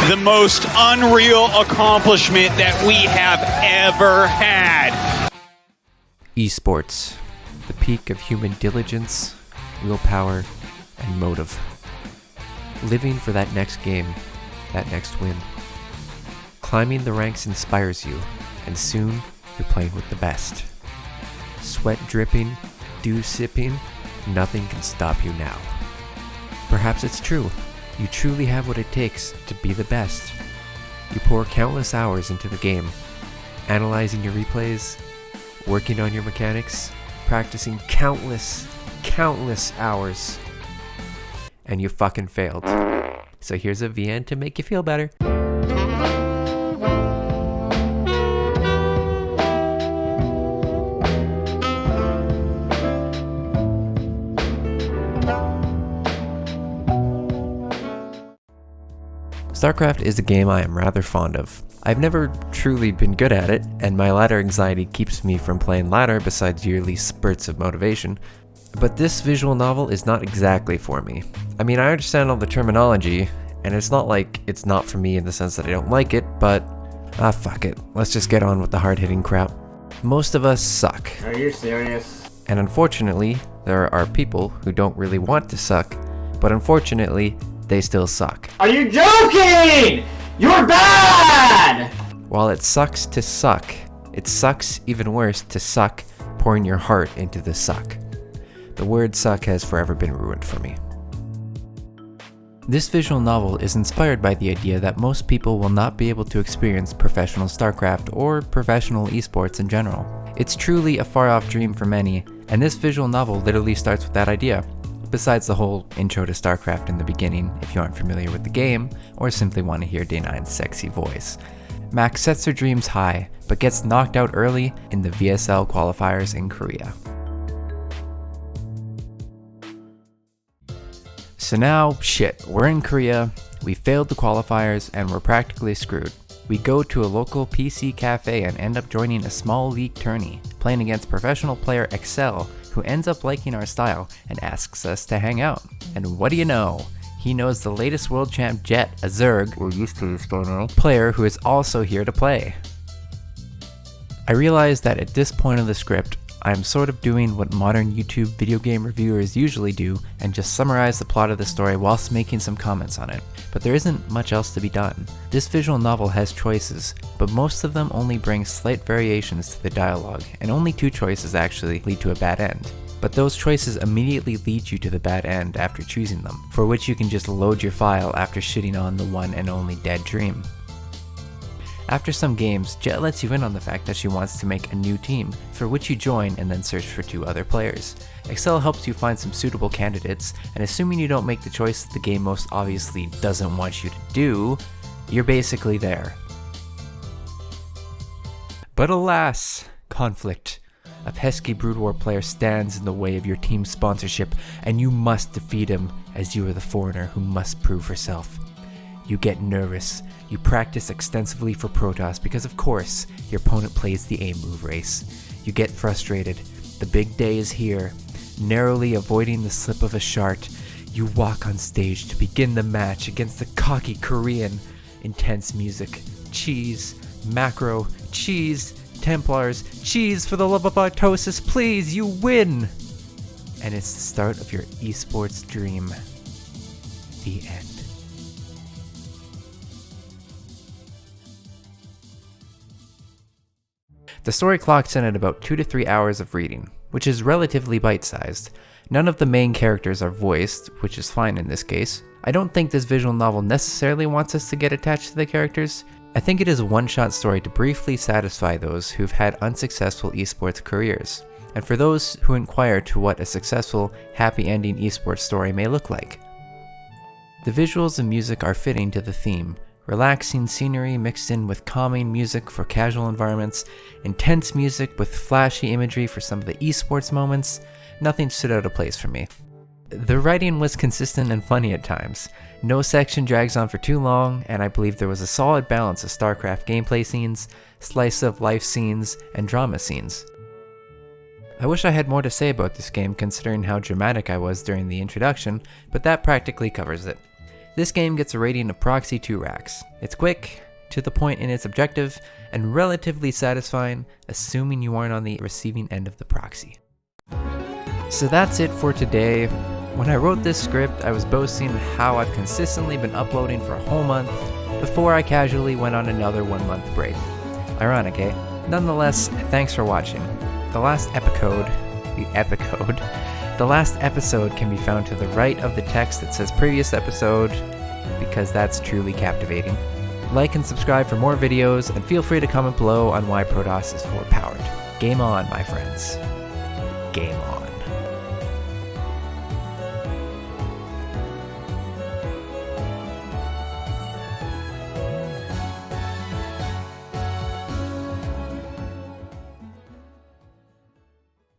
the most unreal accomplishment that we have ever had. eSports, the peak of human diligence, willpower, and motive. Living for that next game, that next win. Climbing the ranks inspires you, and soon you're playing with the best. Sweat dripping, dew sipping, nothing can stop you now. Perhaps it's true. You truly have what it takes to be the best. You pour countless hours into the game, analyzing your replays, working on your mechanics, practicing countless hours, and you fucking failed. So here's a VN to make you feel better. Starcraft is a game I am rather fond of. I've never truly been good at it, and my ladder anxiety keeps me from playing ladder besides yearly spurts of motivation. But this visual novel is not exactly for me. I mean, I understand all the terminology, and it's not like it's not for me in the sense that I don't like it, but fuck it. Let's just get on with the hard-hitting crap. Most of us suck. Are you serious? And unfortunately, there are people who don't really want to suck, but unfortunately, they still suck. Are you joking? You're bad! While it sucks to suck, it sucks even worse to suck, pouring your heart into the suck. The word suck has forever been ruined for me. This visual novel is inspired by the idea that most people will not be able to experience professional StarCraft or professional esports in general. It's truly a far-off dream for many, and this visual novel literally starts with that idea. Besides the whole intro to StarCraft in the beginning, if you aren't familiar with the game, or simply want to hear Day9's sexy voice. Max sets her dreams high, but gets knocked out early in the VSL qualifiers in Korea. So now, shit, we're in Korea, we failed the qualifiers, and we're practically screwed. We go to a local PC cafe and end up joining a small league tourney, playing against professional player Excel, who ends up liking our style and asks us to hang out. And what do you know? He knows the latest world champ Jet, a Zerg, we're used to this by now, player who is also here to play. I realize that at this point of the script, I'm sort of doing what modern YouTube video game reviewers usually do and just summarize the plot of the story whilst making some comments on it. But there isn't much else to be done. This visual novel has choices, but most of them only bring slight variations to the dialogue, and only 2 choices actually lead to a bad end. But those choices immediately lead you to the bad end after choosing them, for which you can just load your file after shitting on the one and only dead dream. After some games, Jet lets you in on the fact that she wants to make a new team, for which you join and then search for 2 other players. Excel helps you find some suitable candidates, and assuming you don't make the choice that the game most obviously doesn't want you to do, you're basically there. But alas, conflict. A pesky Brood War player stands in the way of your team's sponsorship, and you must defeat him, as you are the foreigner who must prove herself. You get nervous. You practice extensively for Protoss because of course, your opponent plays the aim move race. You get frustrated. The big day is here. Narrowly avoiding the slip of a shart, you walk on stage to begin the match against the cocky Korean. Intense music. Cheese. Macro. Cheese. Templars. Cheese for the love of Artosis, please, you win! And it's the start of your esports dream. The end. The story clocks in at about 2 to 3 hours of reading, which is relatively bite-sized. None of the main characters are voiced, which is fine in this case. I don't think this visual novel necessarily wants us to get attached to the characters. I think it is a one-shot story to briefly satisfy those who've had unsuccessful esports careers, and for those who inquire to what a successful, happy-ending esports story may look like. The visuals and music are fitting to the theme. Relaxing scenery mixed in with calming music for casual environments, intense music with flashy imagery for some of the esports moments, nothing stood out of place for me. The writing was consistent and funny at times. No section drags on for too long, and I believe there was a solid balance of StarCraft gameplay scenes, slice of life scenes, and drama scenes. I wish I had more to say about this game considering how dramatic I was during the introduction, but that practically covers it. This game gets a rating of Proxy 2 racks. It's quick, to the point in its objective, and relatively satisfying, assuming you aren't on the receiving end of the proxy. So that's it for today. When I wrote this script, I was boasting how I've consistently been uploading for a whole month before I casually went on another 1 month break. Ironic, eh? Nonetheless, thanks for watching. The last episode can be found to the right of the text that says previous episode, because that's truly captivating. Like and subscribe for more videos, and feel free to comment below on why Protoss is overpowered. Game on, my friends. Game on.